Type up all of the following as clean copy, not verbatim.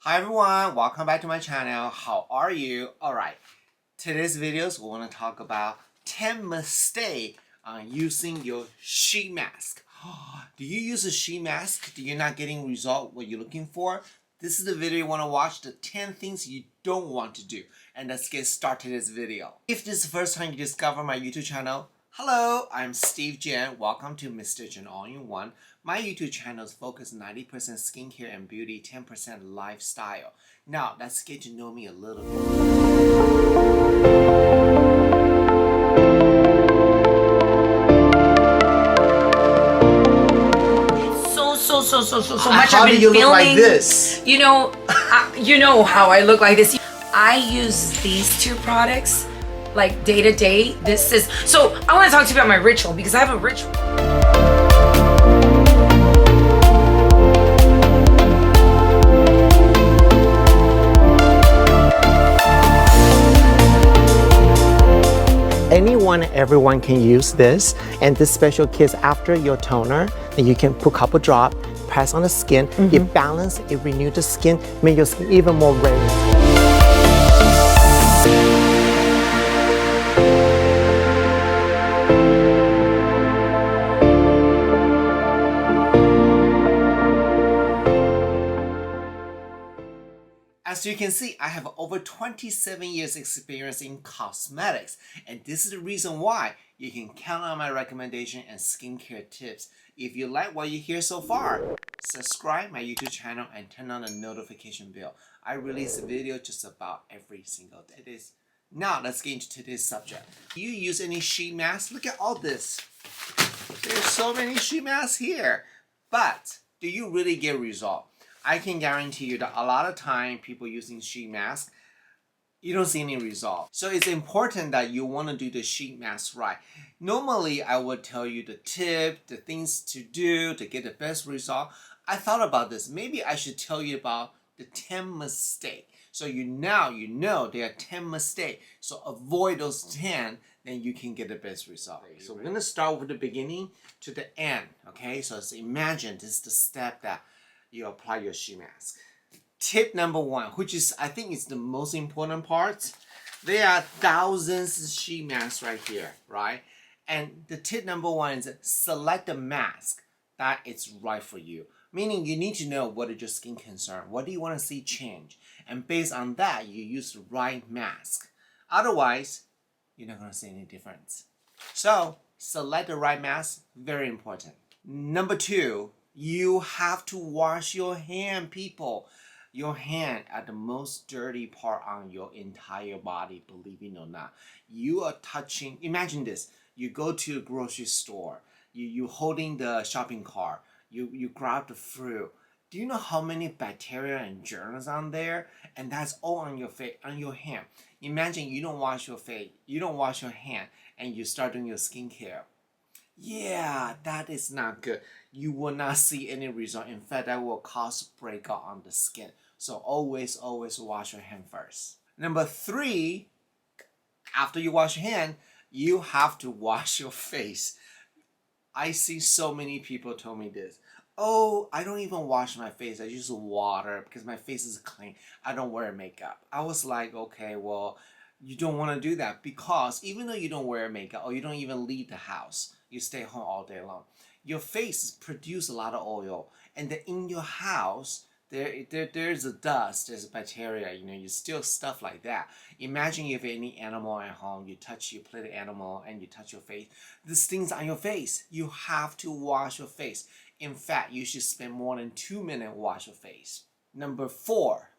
Hi everyone, welcome back to my channel. How are you? Alright, today's videos we want to talk about 10 mistakes on using your sheet mask. Do you use a sheet mask? Do you not getting result what you're looking for? This is the video you want to watch, the 10 things you don't want to do. And let's get started this video. If this is the first time you discover my YouTube channel, hello, I'm Steve Jen. Welcome to Mr. Jen All-in-One. My YouTube channel is focused 90% skincare and beauty, 10% lifestyle. Now, let's get to know me a little bit. So much. How I've been do you filming, look like this? You know how I look like this. I use these two products like day to day. This is, so I want to talk to you about my ritual because I have a ritual. Everyone can use this, and this special kit after your toner, then you can put a couple drops, press on the skin, it balance, it renew the skin, make your skin even more radiant. As you can see, I have over 27 years experience in cosmetics, and this is the reason why you can count on my recommendation and skincare tips. If you like what you hear so far, subscribe my YouTube channel and turn on the notification bell. I release a video just about every single day. Now let's get into today's subject. Do you use any sheet masks? Look at all this. There's so many sheet masks here. But do you really get result? I can guarantee you that a lot of time people using sheet mask, you don't see any result. So it's important that you want to do the sheet mask right. Normally, I would tell you the tip, the things to do to get the best result. I thought about this. Maybe I should tell you about the 10 mistakes. So now you know there are 10 mistakes. So avoid those 10, then you can get the best result. So we're going to start with the beginning to the end. Okay, so imagine this is the step that you apply your sheet mask. Tip number 1, which is I think is the most important part. There are thousands of sheet masks right here, right? And the tip number 1 is select a mask that is right for you. Meaning you need to know what is your skin concern. What do you want to see change? And based on that, you use the right mask. Otherwise, you're not going to see any difference. So select the right mask, very important. Number 2, you have to wash your hand, people. Your hand are the most dirty part on your entire body, believe it or not. You are touching, imagine this, you go to a grocery store, you holding the shopping cart, you grab the fruit. Do you know how many bacteria and germs on there? And that's all on your face, on your hand. Imagine you don't wash your face, you don't wash your hand, and you start doing your skincare. Yeah, that is not good. You will not see any result. In fact, that will cause breakout on the skin. So always wash your hand first. Number 3, after you wash your hand, you have to wash your face. I see so many people told me this. Oh, I don't even wash my face. I use water because my face is clean. I don't wear makeup. I was like, okay, well, you don't want to do that because even though you don't wear makeup or you don't even leave the house, you stay home all day long, your face produces a lot of oil, and then in your house there's a dust, there's a bacteria, you still stuff like that. Imagine if any animal at home, you play the animal and you touch your face, these things on your face. You have to wash your face. In fact, you should spend more than 2 minutes wash your face. Number 4,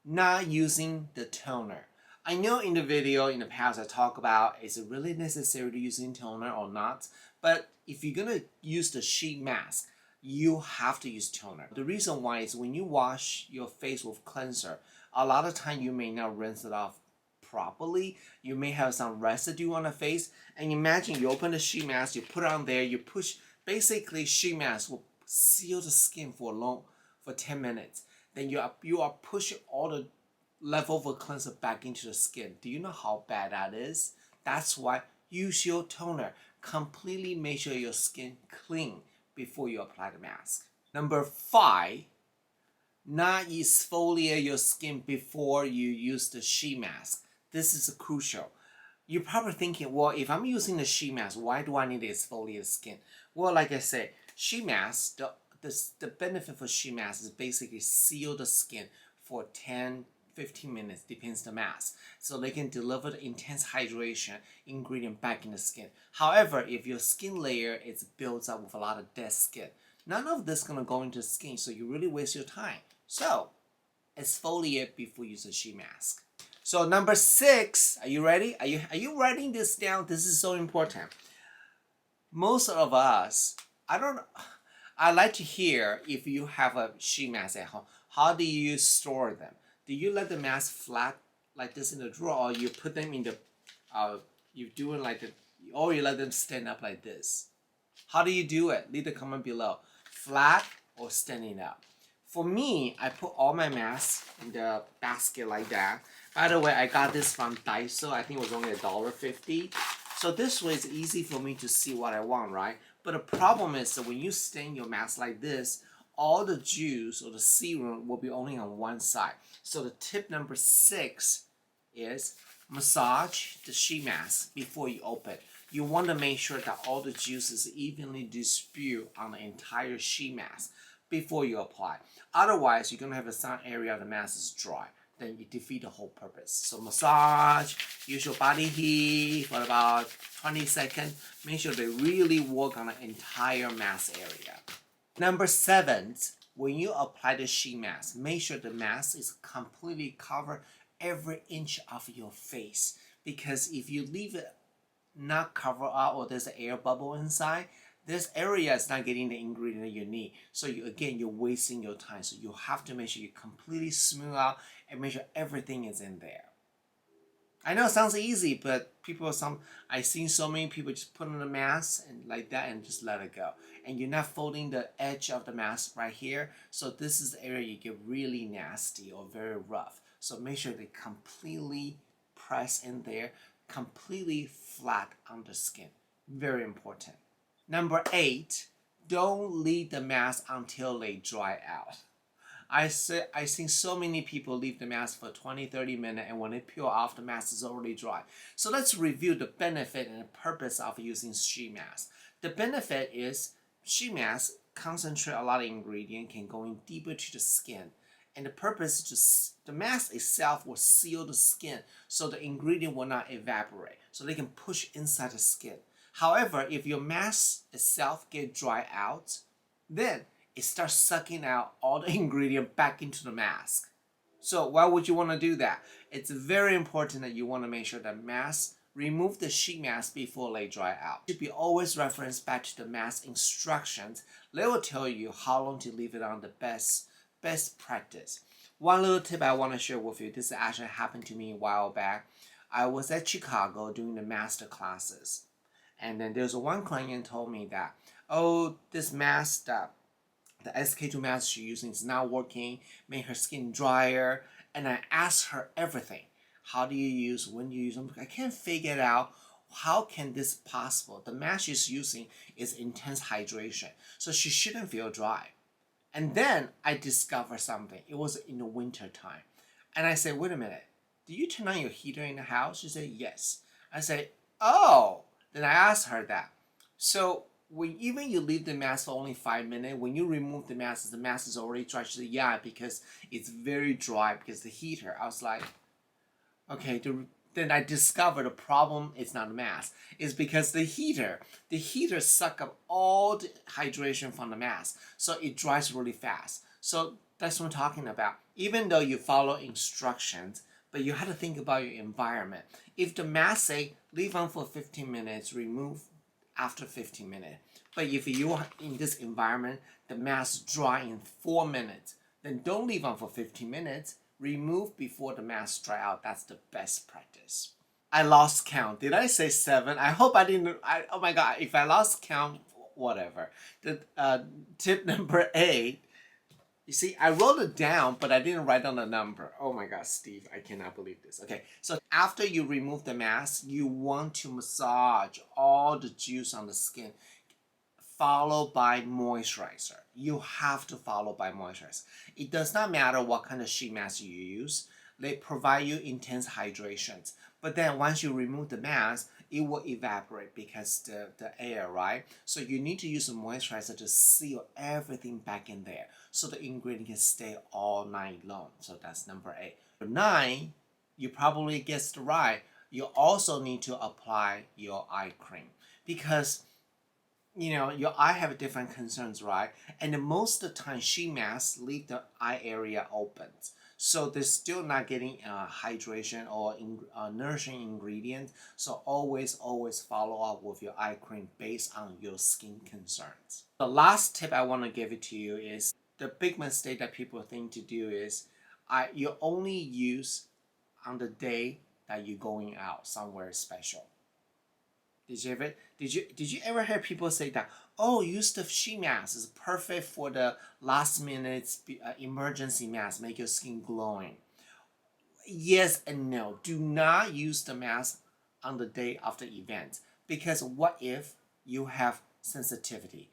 not using the toner. I know in the video in the past I talk about is it really necessary to use toner or not, but if you're gonna use the sheet mask, you have to use toner. The reason why is when you wash your face with cleanser, a lot of time you may not rinse it off properly. You may have some residue on the face, and imagine you open the sheet mask, you put it on there, you push, basically sheet mask will seal the skin for 10 minutes. Then you are pushing all the leftover cleanser back into the skin. Do you know how bad that is? That's why use your toner. Completely make sure your skin clean before you apply the mask. Number 5, not exfoliate your skin before you use the sheet mask. This is crucial. You're probably thinking, well, if I'm using the sheet mask, why do I need to exfoliate skin? Well, like I said, sheet mask, the benefit for sheet mask is basically seal the skin for 10-15 minutes, depends the mask. So they can deliver the intense hydration ingredient back in the skin. However, if your skin layer is built up with a lot of dead skin, none of this is gonna go into the skin, so you really waste your time. So, exfoliate before you use a sheet mask. So number 6, are you ready? Are you writing this down? This is so important. Most of us, I like to hear if you have a sheet mask at home, how do you store them? Do you let the mask flat like this in the drawer, or you put them in the, you do it like the, or you let them stand up like this? How do you do it? Leave the comment below. Flat or standing up? For me, I put all my masks in the basket like that. By the way, I got this from Daiso. I think it was only $1.50. So this way it's easy for me to see what I want, right? But the problem is that when you stand your mask like this, all the juice or the serum will be only on one side. So the tip number 6 is massage the sheet mask before you open. You want to make sure that all the juice is evenly distributed on the entire sheet mask before you apply. Otherwise, you're going to have some area of the mask is dry. Then you defeat the whole purpose. So massage, use your body heat for about 20 seconds. Make sure they really work on the entire mask area. Number 7, when you apply the sheet mask, make sure the mask is completely covered every inch of your face. Because if you leave it not covered up or there's an air bubble inside, this area is not getting the ingredient that you need. So you're wasting your time. So you have to make sure you completely smooth out and make sure everything is in there. I know it sounds easy, but I've seen so many people just put on a mask and like that and just let it go. And you're not folding the edge of the mask right here. So this is the area you get really nasty or very rough. So make sure they completely press in there, completely flat on the skin. Very important. Number 8, don't leave the mask until they dry out. I've seen so many people leave the mask for 20-30 minutes, and when they peel off, the mask is already dry. So let's review the benefit and the purpose of using sheet mask. The benefit is sheet mask concentrate a lot of ingredient, can go in deeper to the skin. And the purpose is just the mask itself will seal the skin so the ingredient will not evaporate. So they can push inside the skin. However, if your mask itself get dry out, then it starts sucking out all the ingredient back into the mask. So why would you want to do that? It's very important that you want to make sure that mask, remove the sheet mask before they dry out. It should be always referenced back to the mask instructions. They will tell you how long to leave it on, the best practice. One little tip I want to share with you, this actually happened to me a while back. I was at Chicago doing the master classes. And then there's one client told me that, oh, this mask, the SK2 mask she's using is not working, make her skin drier. And I asked her everything. How do you use, when do you use them? I can't figure it out. How can this possible? The mask she's using is intense hydration, so she shouldn't feel dry. And then I discovered something. It was in the winter time. And I said, wait a minute, do you turn on your heater in the house? She said, yes. I said, oh. Then I asked her that. So when even you leave the mask for only 5 minutes, when you remove the mask is already dry. She said, yeah, because it's very dry because the heater. I was like, okay. Then I discovered the problem is not the mask. It's because the heater suck up all the hydration from the mask. So it dries really fast. So that's what I'm talking about. Even though you follow instructions, but you have to think about your environment. If the mask say leave on for 15 minutes, remove after 15 minutes. But if you are in this environment, the mask dry in 4 minutes, then don't leave on for 15 minutes. Remove before the mask dry out. That's the best practice. I lost count. Did I say 7? I hope I didn't. Oh my God, if I lost count, whatever. The tip number 8. You see, I wrote it down, but I didn't write down the number. Oh my God, Steve, I cannot believe this. Okay, so after you remove the mask, you want to massage all the juice on the skin, followed by moisturizer. you have to follow by moisturize. It does not matter what kind of sheet mask you use. They provide you intense hydrations. But then once you remove the mask, it will evaporate because the air, right? So you need to use a moisturizer to seal everything back in there so the ingredient can stay all night long. So that's number 8. Number 9, you probably guessed right. You also need to apply your eye cream because your eye have different concerns, right? And most of the time, sheet masks leave the eye area open. So they're still not getting hydration or nourishing ingredients. So always follow up with your eye cream based on your skin concerns. The last tip I want to give it to you is the big mistake that people think to do is you only use on the day that you're going out somewhere special. Did you ever hear people say that, oh, use the sheet mask, is perfect for the last minute emergency mask, make your skin glowing? Yes and no. Do not use the mask on the day of the event, because what if you have sensitivity?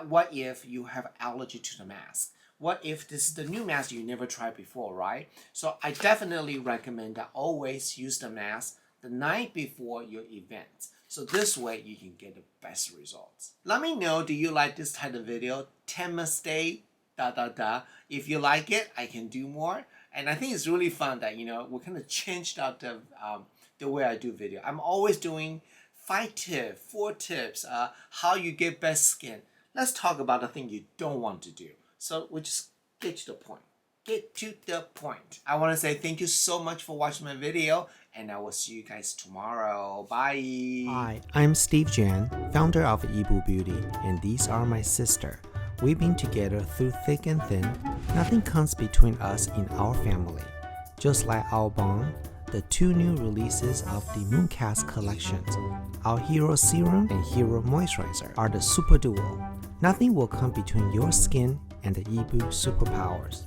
What if you have allergy to the mask? What if this is the new mask you never tried before, right? So I definitely recommend that always use the mask the night before your event. So this way you can get the best results. Let me know, do you like this type of video? 10 mistakes, If you like it, I can do more. And I think it's really fun that, we kind of changed out the way I do video. I'm always doing 5 tips, 4 tips, how you get best skin. Let's talk about the thing you don't want to do. So we just get to the point. Get to the point. I want to say thank you so much for watching my video, and I will see you guys tomorrow. Bye. Hi, I'm Steve Jan, founder of Yibu Beauty, and these are my sister. We've been together through thick and thin. Nothing comes between us in our family. Just like our bond, the 2 new releases of the Mooncast collections, our Hero Serum and Hero Moisturizer, are the super duo. Nothing will come between your skin and the Yibu superpowers.